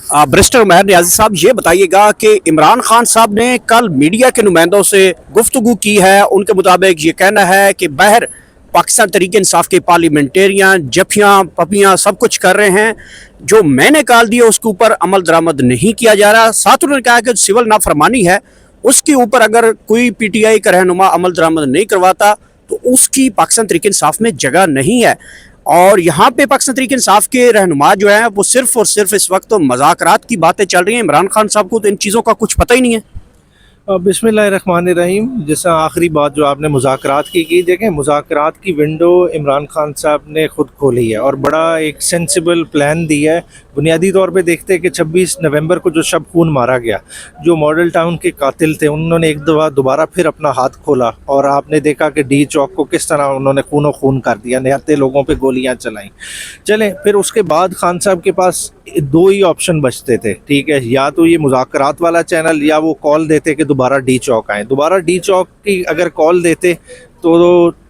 Barrister Umair Niazi साहब, ये बताइएगा कि इमरान खान साहब ने कल मीडिया के नुमाइंदों से गुफ्तगू की है। उनके मुताबिक ये कहना है कि बहर पाकिस्तान तहरीक इंसाफ के पार्लियामेंटेरियन जफियाँ पपियाँ सब कुछ कर रहे हैं, जो मैंने कॉल दिया उसके ऊपर अमल दरामद नहीं किया जा रहा। साथ उन्होंने कहा कि सिविल नाफरमानी है, उसके ऊपर अगर कोई PTI का रहनुमा अमल दरामद नहीं करवाता तो उसकी पाकिस्तान तहरीक इंसाफ में जगह नहीं है। और यहाँ पे पाकिस्तान तहरीक इंसाफ के रहनुमा जो है वो सिर्फ और सिर्फ इस वक्त मुज़ाकरात की बातें चल रही हैं। इमरान खान साहब को तो इन चीज़ों का कुछ पता ही नहीं है। बिस्मिल्लाहिर्रहमानिर्रहीम। जैसा आखिरी बात जो आपने मुज़ाकरात की देखें, मुज़ाकरात की विंडो इमरान खान साहब ने ख़ुद खोली है और बड़ा एक सेंसिबल प्लान दिया है। बुनियादी तौर पे देखते हैं कि 26 नवंबर को जो शब खून मारा गया, जो मॉडल टाउन के कातिल थे, उन्होंने एक दफ़ा दोबारा फिर अपना हाथ खोला और आपने देखा कि डी चौक को किस तरह उन्होंने खूनो खून कर दिया, निहत्ते लोगों पे गोलियां चलाई। चलें, फिर उसके बाद खान साहब के पास दो ही ऑप्शन बचते थे, ठीक है, या तो ये मुज़ाकरात वाला चैनल या वो कॉल देते कि दोबारा डी चौक आए। दोबारा डी चौक की अगर कॉल देते तो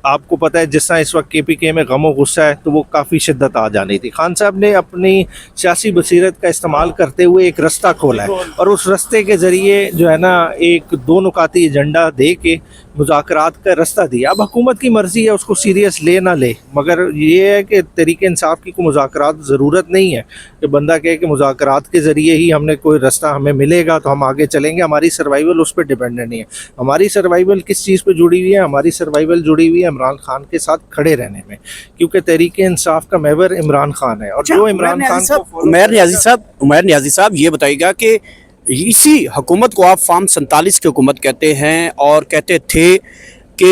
आपको पता है जिस तरह इस वक्त KPK में गम व गुस्सा है, तो वो काफ़ी शिद्दत आ जानी थी। खान साहब ने अपनी सियासी बसीरत का इस्तेमाल करते हुए एक रास्ता खोला है और उस रास्ते के ज़रिए जो है ना एक दो नुकाती एजेंडा दे के मुज़ाकरात का रास्ता दिया। अब हुकूमत की मर्ज़ी है उसको सीरियस ले ना ले, मगर ये है कि तहरीक इंसाफ की कोई मुज़ाकरात ज़रूरत नहीं है कि बंदा कहे कि मुज़ाकरात के ज़रिए ही हमने कोई रास्ता हमें मिलेगा तो हम आगे चलेंगे। हमारी सर्वाइवल उस पर डिपेंडेंट नहीं है। हमारी सर्वाइवल किस चीज़ पर जुड़ी हुई है? हमारी सर्वाइवल जुड़ी हुई है इमरान खान के साथ खड़े रहने में, क्योंकि तहरीक इंसाफ का महवर इमरान खान है। और जो इमरान खान को उमैर नियाज़ी साहब ये बताइएगा कि इसी हुकूमत को आप फार्म 47 की हुकूमत कहते हैं और कहते थे कि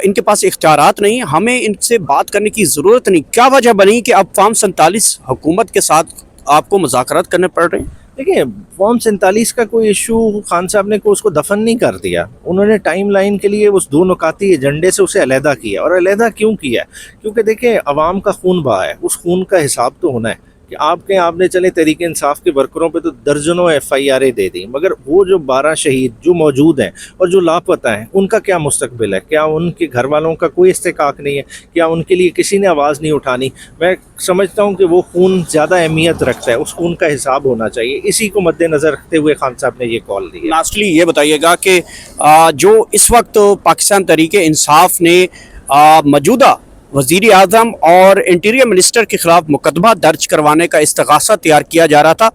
इनके पास इख्तियारात नहीं, हमें इनसे बात करने की ज़रूरत नहीं। क्या वजह बनी कि अब फार्म 47 हुकूमत के साथ आपको मुज़ाकरात करने पड़ रहे हैं? देखिए, फॉर्म 47 का कोई इशू खान साहब ने उसको दफन नहीं कर दिया। उन्होंने टाइम लाइन के लिए उस दो नुकाती एजेंडे से उसे अलहदा किया। और अलहदा क्यों किया? क्योंकि देखिए, अवाम का खून बहा है, उस खून का हिसाब तो होना है कि आपने चले तहरीक इंसाफ के वर्करों पे तो दर्जनों FIR दे दी, मगर वो जो 12 शहीद जो मौजूद हैं और जो लापता हैं, उनका क्या मुस्तकबिल है? क्या उनके घर वालों का कोई इस्तेकाक नहीं है? क्या उनके लिए किसी ने आवाज़ नहीं उठानी? मैं समझता हूँ कि वो खून ज़्यादा अहमियत रखता है, उस खून का हिसाब होना चाहिए। इसी को मद्देनज़र रखते हुए खान साहब ने ये कॉल दी। लास्टली ये बताइएगा कि जो इस वक्त पाकिस्तान तहरीक इंसाफ ने मौजूदा वज़ीर आज़म और इंटीरियर मिनिस्टर के ख़िलाफ़ मुकदमा दर्ज करवाने का इस्तग़ासा तैयार किया जा रहा था,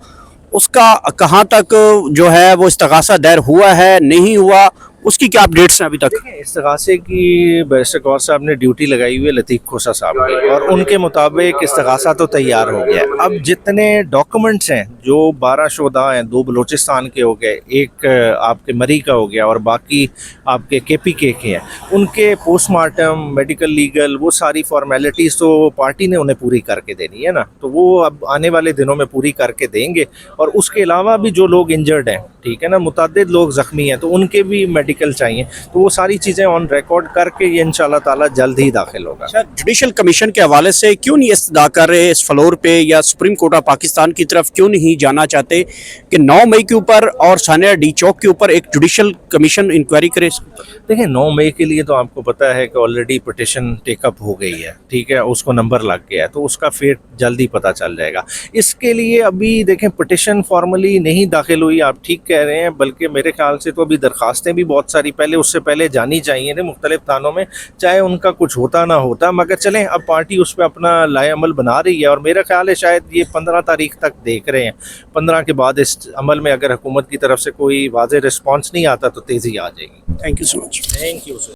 उसका कहाँ तक जो है वो इस्तग़ासा दायर हुआ है, नहीं हुआ, उसकी क्या अपडेट्स हैं अभी तक? देखिए, इस्तग़ासे की बैरिस्टर कौर साहब ने ड्यूटी लगाई हुई है लतीफ़ खोसा साहब की, और उनके मुताबिक इस्तग़ासा तो तैयार हो गया है। अब जितने डॉक्यूमेंट्स हैं, जो 12 शोधा हैं, 2 बलूचिस्तान के हो गए, एक आपके मरी का हो गया और बाकी आपके KPK के हैं, उनके पोस्टमार्टम, मेडिकल, लीगल, वो सारी फॉर्मेलिटीज़ तो पार्टी ने उन्हें पूरी करके देनी है ना, तो वो अब आने वाले दिनों में पूरी करके देंगे। और उसके अलावा भी जो लोग इंजर्ड हैं, ठीक है ना, मुतअद्दिद लोग ज़ख्मी हैं, तो उनके भी मेडिकल चाहिए, तो वो सारी चीज़ें ऑन रिकॉर्ड करके ये इंशाल्लाह ताला जल्द ही दाखिल होगा। जुडिशल कमीशन के हवाले से क्यों नहीं इस्तदा कर रहे इस फ्लोर पे, या सुप्रीम कोर्ट ऑफ पाकिस्तान की तरफ क्यों नहीं जाना चाहते कि 9 मई के ऊपर और सानिया डी चौक के ऊपर एक जुडिशल कमीशन इंक्वायरी करे? देखिए, 9 मई के लिए तो आपको पता है कि ऑलरेडी पिटिशन टेकअप हो गई है, ठीक है, उसको नंबर लग गया है, तो उसका फेट जल्दी पता चल जाएगा। इसके लिए अभी देखें, पिटिशन फॉर्मली नहीं दाखिल हुई, आप ठीक कह रहे हैं, बल्कि मेरे ख्याल से तो अभी दरखास्तें भी बहुत सारी पहले उससे पहले जानी चाहिए थे मुख्तलिफ थानों में, चाहे उनका कुछ होता ना होता, मगर चलें, अब पार्टी उस पर अपना लाए अमल बना रही है और मेरा ख्याल है शायद ये 15 तारीख तक देख रहे हैं। 15 के बाद इस अमल में अगर हुकूमत की तरफ से कोई वाज़ेह रिस्पॉन्स नहीं आता तो तेज़ी आ जाएगी। Thank you so much. Thank you sir.